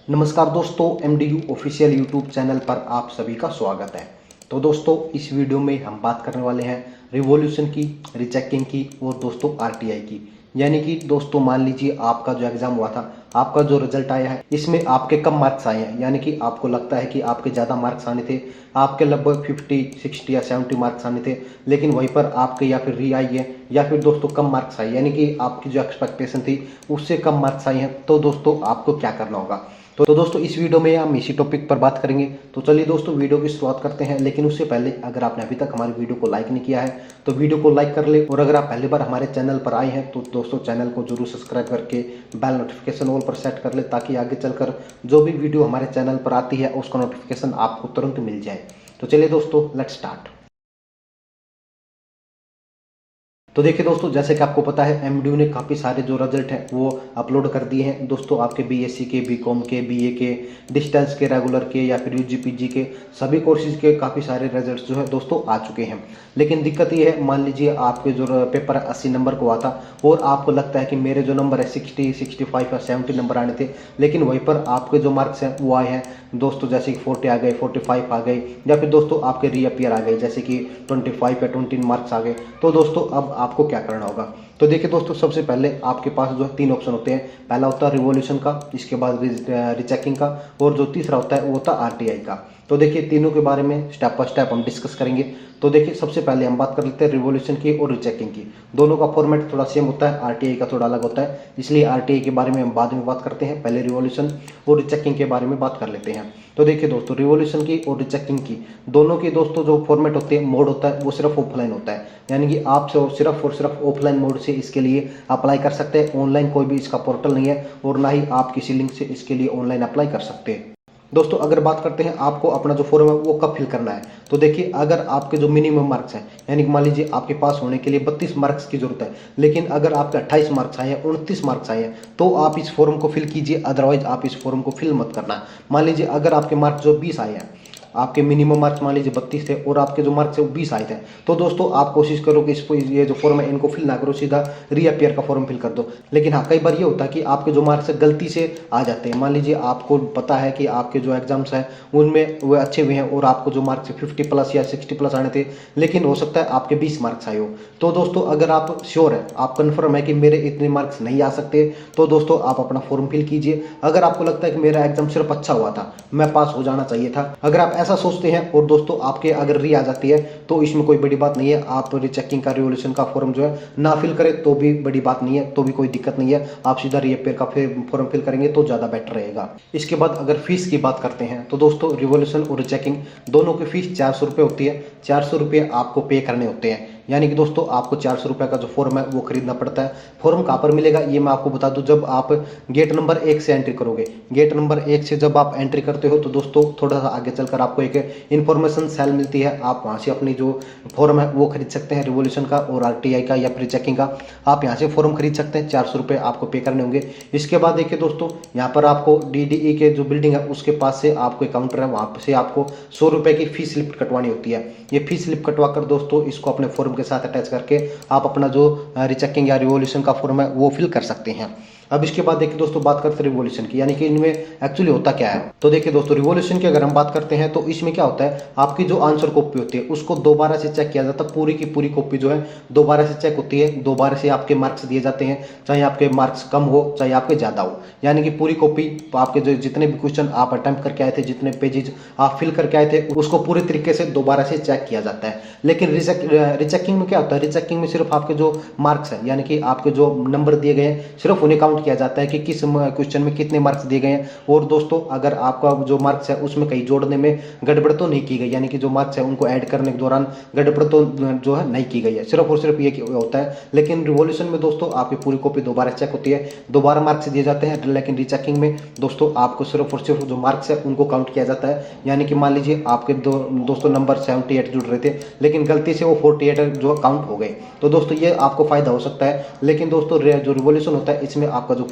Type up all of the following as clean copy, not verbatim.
नमस्कार दोस्तों, MDU official YouTube channel पर आप सभी का स्वागत है। तो दोस्तों, इस वीडियो में हम बात करने वाले हैं रिवॉल्यूशन की, रीचेकिंग की और दोस्तों RTI की। यानी कि दोस्तों मान लीजिए आपका जो एग्ज़ाम हुआ था, आपका जो रिजल्ट आया है, इसमें आपके कम मार्क्स आए हैं। यानी कि आपको लगता है कि आपके ज़्यादा मार्क्स आने थे, आपके लगभग 50, 60 या 70 मार्क्स आने थे, लेकिन वहीं पर आपके या फिर री आई है या फिर दोस्तों कम मार्क्स आए, यानी कि आपकी जो एक्सपेक्टेशन थी उससे कम मार्क्स आए हैं। तो दोस्तों आपको क्या करना होगा? तो दोस्तों इस वीडियो में हम इसी टॉपिक पर बात करेंगे। तो चलिए दोस्तों वीडियो की शुरुआत करते हैं, लेकिन उससे पहले अगर आपने अभी तक हमारी वीडियो को लाइक नहीं किया है तो वीडियो को लाइक कर ले, और अगर आप पहली बार हमारे चैनल पर आए हैं तो दोस्तों चैनल को जरूर सब्सक्राइब करके बेल नोटिफिकेशन ऑल पर सेट कर ले, ताकि आगे चलकर जो भी वीडियो हमारे चैनल पर आती है उसका नोटिफिकेशन आपको तुरंत मिल जाए। तो चलिए दोस्तों, लेट्स स्टार्ट। तो देखिए दोस्तों, जैसे कि आपको पता है MDU ने काफ़ी सारे जो रिजल्ट हैं वो अपलोड कर दिए हैं दोस्तों। आपके BSc के, BCom के, BA के, डिस्टेंस के, रेगुलर के या फिर UG PG के सभी कोर्सेज के काफ़ी सारे रिजल्ट्स जो है दोस्तों आ चुके हैं। लेकिन दिक्कत ये है, मान लीजिए आपके जो पेपर 80 नंबर को आता और आपको लगता है कि मेरे जो नंबर है 60, 65 या 70 नंबर आने थे, लेकिन वहीं पर आपके जो मार्क्स हैं वो आए हैं दोस्तों जैसे कि 40 आ गए, 45 आ गए, या फिर दोस्तों आपके रीअपियर आ गए जैसे कि 25 या 20 मार्क्स आ गए। तो दोस्तों अब आपको क्या करना होगा? तो देखिए दोस्तों, सबसे पहले आपके पास जो है 3 ऑप्शन होते हैं। पहला होता है रिवॉल्यूशन का, इसके बाद रीचेकिंग का, और जो तीसरा होता है वो होता है RTI का। तो देखिए तीनों के बारे में स्टेप बाय स्टेप हम डिस्कस करेंगे। तो देखिए सबसे पहले हम बात कर लेते हैं रिवॉल्यूशन की और रीचेकिंग की। दोनों का फॉर्मेट थोड़ा सेम होता है, RTI का थोड़ा अलग होता है, इसलिए RTI के बारे में हम बाद में बात करते हैं। पहले रिवॉल्यूशन और रीचेकिंग के बारे में बात कर लेते हैं। तो देखिए दोस्तों, रिवॉल्यूशन की और रीचेकिंग की दोनों की दोस्तों जो फॉर्मेट होते हैं, मोड होता है, वो सिर्फ ऑफलाइन होता है। यानी कि आप सिर्फ और सिर्फ ऑफलाइन मोड से इसके लिए अप्लाई कर सकते हैं। ऑनलाइन कोई भी इसका पोर्टल नहीं है और ना ही आप किसी लिंक से इसके लिए ऑनलाइन अप्लाई कर सकते हैं। दोस्तों अगर बात करते हैं आपको अपना जो फॉर्म है वो कब फिल करना है, तो देखिए अगर आपके जो मिनिमम मार्क्स हैं, यानी कि मान लीजिए आपके पास होने के लिए 32 मार्क्स की जरूरत है, लेकिन अगर आपके 28 मार्क्स आए हैं, 29 मार्क्स आए हैं, तो आप इस फॉर्म को फिल कीजिए, अदरवाइज आप इस फॉर्म को फिल मत करना। मान लीजिए अगर आपके मार्क्स जो 20 आए हैं, आपके मिनिमम मार्क्स मान लीजिए 32 थे और आपके जो मार्क्स है वो 20 आए थे, तो दोस्तों आप कोशिश करो कि इसको, ये जो फॉर्म है इनको फिल ना करो, सीधा रीअपियर का फॉर्म फिल कर दो। लेकिन हाँ, कई बार ये होता है कि आपके जो मार्क्स है गलती से आ जाते हैं। मान लीजिए आपको पता है कि आपके जो एग्जाम्स हैं उनमें वो अच्छे हुए हैं और आपको जो मार्क्स 50 प्लस या 60 प्लस आने थे, लेकिन हो सकता है आपके 20 मार्क्स आए हो। तो दोस्तों अगर आप श्योर है, आप कन्फर्म है कि मेरे इतने मार्क्स नहीं आ सकते, तो दोस्तों आप अपना फॉर्म फिल कीजिए। अगर आपको लगता है कि मेरा एग्जाम सिर्फ अच्छा हुआ था, मैं पास हो जाना चाहिए था, अगर आप ऐसा सोचते हैं और दोस्तों आपके अगर री आ जाती है, तो इसमें कोई बड़ी बात नहीं है। आप रीचेकिंग का, रिवॉल्यूशन का फॉर्म जो है ना फिल करें तो भी बड़ी बात नहीं है, तो भी कोई दिक्कत नहीं है। आप सीधा रीअपियर का फॉर्म फिल करेंगे तो ज़्यादा बेटर रहेगा। इसके बाद अगर फीस की बात करते हैं तो दोस्तों रिवॉल्यूशन और रीचेकिंग दोनों की फीस 400 रुपये होती है। 400 रुपये आपको पे करने होते हैं, यानी कि दोस्तों आपको 400 रुपये का जो फॉर्म है वो खरीदना पड़ता है। फॉर्म कहाँ पर मिलेगा ये मैं आपको बता दूं, जब आप गेट नंबर 1 से एंट्री करोगे, गेट नंबर 1 से जब आप एंट्री करते हो तो दोस्तों थोड़ा सा आगे चलकर आपको एक इन्फॉर्मेशन सेल मिलती है, आप वहाँ से अपनी जो फॉर्म है वो खरीद सकते हैं, रिवॉल्यूशन का और RTI का या प्री चेकिंग का। आप यहाँ से फॉर्म खरीद सकते हैं, 400 रुपये आपको पे करने होंगे। इसके बाद देखिए दोस्तों, यहाँ पर आपको DDE के जो बिल्डिंग है उसके पास से आपको एक काउंटर है, वहाँ से आपको 100 रुपये की फीस स्लिप कटवानी होती है। ये फीस स्लिप कटवा कर दोस्तों इसको अपने फॉर्म के साथ अटैच करके आप अपना जो रीचेकिंग या रिवॉल्यूशन का फॉर्म है वो फिल कर सकते हैं। अब इसके बाद देखिए दोस्तों बात करते हैं रिवॉल्यूशन की, यानी कि इनमें एक्चुअली होता क्या है। तो देखिए दोस्तों, रिवॉल्यूशन की अगर हम बात करते हैं तो इसमें क्या होता है, आपकी जो आंसर कॉपी होती है उसको दोबारा से चेक किया जाता है। पूरी की पूरी कॉपी जो है दोबारा से चेक होती है, दोबारा से आपके मार्क्स दिए जाते हैं, चाहे आपके मार्क्स कम हो चाहे आपके ज़्यादा हो। यानी कि पूरी कॉपी आपके जो जितने भी क्वेश्चन आप अटेम्प्ट करके आए थे, जितने पेजेज आप फिल करके आए थे, उसको पूरी तरीके से दोबारा से चेक किया जाता है। लेकिन रिचेकिंग में क्या होता है, रिचेकिंग में सिर्फ आपके जो मार्क्स है, यानी कि आपके जो नंबर दिए गए हैं, सिर्फ उन्हें काउंट किया जाता है कि किस क्वेश्चन में कितने मार्क्स दिए गए हैं। और दोस्तों अगर आपका जो मार्क्स है उसमें कहीं जोड़ने में गड़बड़ तो नहीं की गई, यानी कि जो मार्क्स है उनको ऐड करने के दौरान गड़बड़ तो जो है नहीं की गई है, सिर्फ और सिर्फ ये होता है। लेकिन रिवॉल्यूशन में दोस्तों आपकी पूरी कॉपी दोबारा चेक होती है, दोबारा मार्क्स दिए जाते हैं। लेकिन रीचेकिंग में दोस्तों आपको सिर्फ और सिर्फ जो मार्क्स है उनको काउंट किया जाता है। यानी कि मान लीजिए आपके दोस्तों नंबर 78 जुड़ रहे थे, लेकिन गलती से वो 48 जो काउंट हो गए, तो दोस्तों ये आपको फायदा हो सकता है। लेकिन दोस्तों जो रिवॉल्यूशन होता है इसमें आपका जो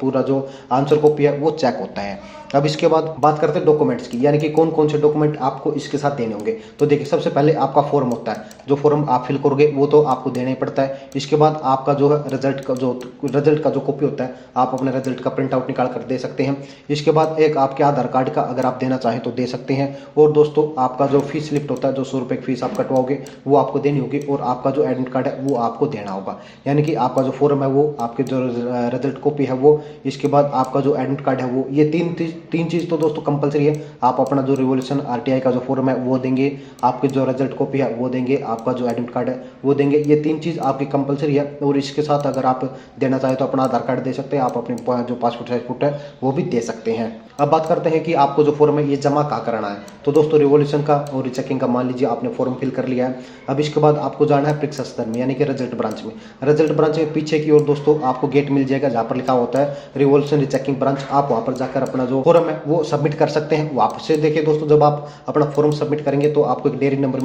पूरा जो आंसर कॉपी है वो चेक होता है। अब इसके बाद बात करते हैं डॉक्यूमेंट्स की, यानी कि कौन कौन से डॉक्यूमेंट आपको इसके साथ देने होंगे। तो देखिए सबसे पहले आपका फॉर्म होता है, जो फॉर्म आप फिल करोगे वो तो आपको देना ही पड़ता है। इसके बाद आपका जो है रिजल्ट का जो कॉपी होता है, आप अपने रिजल्ट का प्रिंट आउट निकाल कर दे सकते हैं। इसके बाद एक आपके आधार कार्ड का अगर आप देना चाहें तो दे सकते हैं। और दोस्तों आपका जो फीस स्लिप होता है, जो 100 रुपये की फीस आप कटवाओगे वो आपको देनी होगी, और आपका जो एडमिट कार्ड है वो आपको देना होगा। यानी कि आपका जो फॉर्म है वो, आपके जो रिजल्ट कॉपी है वो, इसके बाद आपका जो एडमिट कार्ड है वो, ये तीन चीज़ तो दोस्तों कंपलसरी है। आप अपना जो रिवोल्यूशन आरटीआई का जो फॉर्म है वो देंगे, आपके जो रिजल्ट कॉपी है वो देंगे, आपका जो एडमिट कार्ड है वो देंगे। ये तीन चीज़ आपकी कंपलसरी है। और इसके साथ अगर आप देना चाहें तो अपना आधार कार्ड दे सकते हैं, आप अपने जो पासपोर्ट साइज फोटो है वो भी दे सकते हैं। अब बात करते हैं कि आपको जो फॉर्म है ये जमा कहाँ कराना है। तो दोस्तों रिवोल्यूशन का और रिचेकिंग का मान लीजिए आपने फॉर्म फिल कर लिया है। अब इसके बाद आपको जाना है परीक्षा सदन में, यानी कि रिजल्ट ब्रांच में। रिजल्ट ब्रांच में पीछे की ओर दोस्तों आपको गेट मिल जाएगा जहाँ पर लिखा होता है रिवोल्यूशन रिचेकिंग ब्रांच। आप वहाँ पर जाकर अपना जो फॉर्म है वो सबमिट कर सकते हैं। वापस से देखिए दोस्तों, जब आप अपना फॉर्म सबमिट करेंगे तो आपको एक डायरी नंबर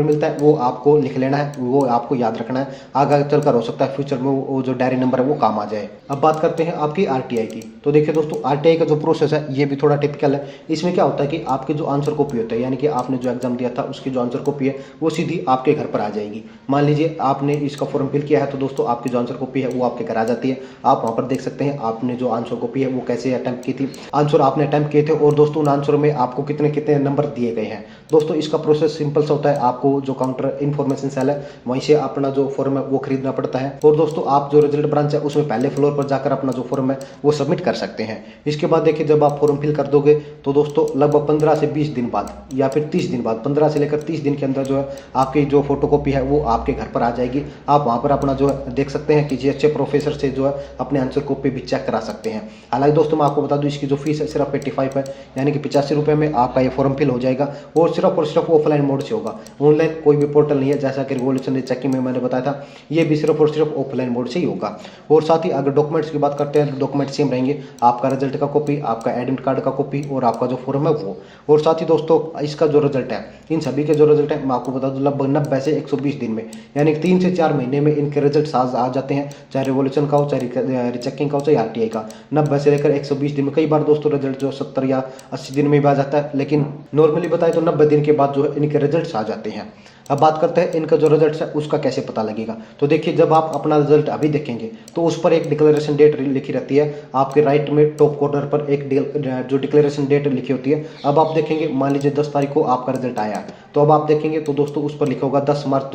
मिलता है, वो आपको लिख लेना है, वो आपको याद रखना है। आगे चलकर हो सकता है फ्यूचर में वो जो डायरी नंबर है वो काम आ जाए। अब बात करते हैं आपकी आरटीआई की। तो देखिए दोस्तों आरटीआई का जो प्रोसेस है ये भी थोड़ा टिपिकल है। इसमें क्या होता है कि आपके जो आंसर कॉपी होता है, यानी कि आपने जो एग्जाम दिया था उसकी जो आंसर कॉपी है वो सीधी आपके घर पर आ जाएगी। मान लीजिए आपने इसका फॉर्म फिल किया है तो दोस्तों आपकी जो आंसर कॉपी है वो आपके घर आ जाती है। आप वहाँ पर देख सकते हैं आपने जो आंसर कॉपी है वो कैसे अटैम्प्ट की थी, आंसर आपने अटैम्प्ट किए थे, और दोस्तों उन आंसर में आपको कितने कितने नंबर दिए गए हैं। दोस्तों इसका प्रोसेस सिंपल सा होता है। आपको जो काउंटर इन्फॉर्मेशन सेल है वहीं से अपना जो फॉर्म है वो खरीदना पड़ता है। और दोस्तों आप जो रिजल्ट ब्रांच है उसमें पहले फ्लोर पर जाकर अपना जो फॉर्म है वो सबमिट कर सकते हैं। इसके बाद देखिए जब आप फॉर्म फिल कर दोगे तो दोस्तों लगभग 15 से 20 दिन बाद या फिर 30 दिन बाद, 15 से लेकर 30 दिन के अंदर जो है आपकी जो फोटोकॉपी है वो आपके घर पर आ जाएगी। आप वहाँ पर अपना जो है देख सकते हैं किसी अच्छे प्रोफेसर से जो है अपने आंसर कॉपी भी चेक करा सकते हैं। हालांकि दोस्तों मैं आपको बता दूं इसकी जो फीस है सिर्फ 85 है, यानी कि 85 रुपये में आपका ये फॉर्म फिल हो जाएगा। और सिर्फ ऑफलाइन मोड से होगा, ऑनलाइन कोई भी पोर्टल नहीं है। जैसा कि रिवोल्यूशन चेकिंग में मैंने बताया था, ये भी सिर्फ और सिर्फ ऑफलाइन मोड से ही होगा। और साथ ही अगर डॉक्यूमेंट्स की बात करते हैं तो डॉक्यूमेंट सेम रहेंगे, आपका रिजल्ट का कॉपी, आपका एडमिट कार्ड का कॉपी और आपका जो फॉर्म है वो। और साथ ही दोस्तों इसका जो रिजल्ट है, इन सभी के जो रिजल्ट है मैं आपको बता दूं लगभग 90 से 120 दिन में, यानी 3 से 4 महीने में इनके रिजल्ट आ जाते हैं। चाहे रिवोल्यूशन का हो, चाहे रिचेकिंग का हो, चाहे आरटीआई का। 90 से लेकर 120 दिन में, कई बार दोस्तों रिजल्ट जो 70 या 80 दिन में भी आ जाता है, लेकिन नॉर्मली बताए तो 90 दिन के बाद जो है इनके रिजल्ट आ जाते हैं। अब बात करते हैं इनका जो रिजल्ट है उसका कैसे पता लगेगा। तो देखिए जब आप अपना रिजल्ट अभी देखेंगे तो उस पर एक डिक्लेरेशन डेट लिखी रहती है, आपके राइट में टॉप कॉर्नर पर एक जो डिक्लेरेशन डेट लिखी होती है। अब आप देखेंगे मान लीजिए 10 तारीख को आपका रिजल्ट आया, तो अब आप देखेंगे तो दोस्तों उस पर लिखा होगा 10 मार्च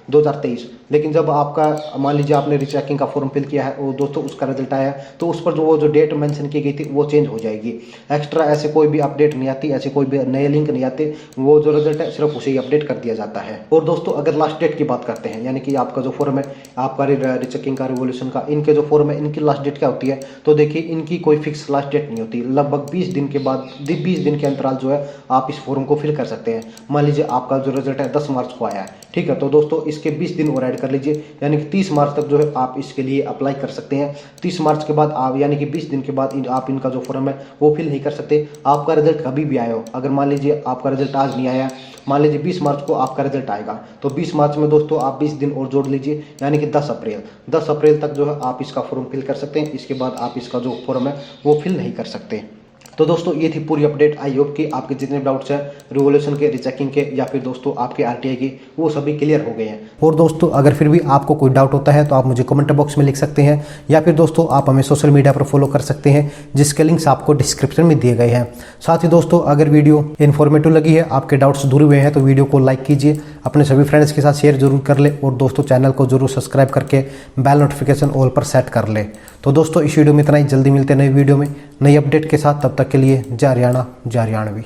2023। लेकिन जब आपका मान लीजिए आपने रिचेकिंग का फॉर्म फिल किया है और दोस्तों उसका रिजल्ट आया है, तो उस पर जो डेट मेंशन की गई थी वो चेंज हो जाएगी। एक्स्ट्रा ऐसे कोई भी अपडेट नहीं आती, ऐसे कोई भी नए लिंक नहीं आते, वो जो रिजल्ट है सिर्फ उसे ही अपडेट कर दिया जाता है। और दोस्तों अगर लास्ट डेट की बात करते हैं, यानी कि आपका जो फॉर्म है, आपका रिचेकिंग का, रिवोल्यूशन का, इनके जो फॉर्म है इनकी लास्ट डेट क्या होती है। तो देखिए इनकी कोई फिक्स लास्ट डेट नहीं होती। लगभग 20 दिन के बाद, 20 दिन के अंतराल जो है आप इस फॉर्म को फिल कर सकते हैं। मान लीजिए आपका जो रिजल्ट है 10 मार्च को आया है, ठीक है, तो दोस्तों इसके 20 दिन और ऐड कर लीजिए, यानी कि 30 मार्च तक जो है आप इसके लिए अप्लाई कर सकते हैं। 30 मार्च के बाद आप, यानी कि 20 दिन के बाद आप इनका जो फॉर्म है वो फिल नहीं कर सकते। आपका रिजल्ट कभी भी आया हो, अगर मान लीजिए आपका रिजल्ट आज नहीं आया, मान लीजिए 20 मार्च को आपका रिजल्ट आएगा, तो 20 मार्च में दोस्तों आप 20 दिन और जोड़ लीजिए, यानी कि 10 अप्रैल तक जो है आप इसका फॉर्म फिल कर सकते हैं। इसके बाद आप इसका जो फॉर्म है वो फिल नहीं कर सकते। तो दोस्तों ये थी पूरी अपडेट। आई होप कि आपके जितने डाउट्स हैं रिवोल्यूशन के, रिचेकिंग के या फिर दोस्तों आपके आरटीआई के, वो सभी क्लियर हो गए हैं। और दोस्तों अगर फिर भी आपको कोई डाउट होता है तो आप मुझे कमेंट बॉक्स में लिख सकते हैं, या फिर दोस्तों आप हमें सोशल मीडिया पर फॉलो कर सकते हैं, जिसके लिंक्स आपको डिस्क्रिप्शन में दिए गए हैं। साथ ही दोस्तों अगर वीडियो इन्फॉर्मेटिव लगी है, आपके डाउट्स दूर हुए हैं, तो वीडियो को लाइक कीजिए, अपने सभी फ्रेंड्स के साथ शेयर जरूर कर ले, और दोस्तों चैनल को जरूर सब्सक्राइब करके बेल नोटिफिकेशन ऑल पर सेट कर ले। तो दोस्तों इस वीडियो में इतना ही, जल्दी मिलते हैं नई वीडियो में नई अपडेट के साथ। तब तक के लिए जय हरियाणा, जय हरियाणवी।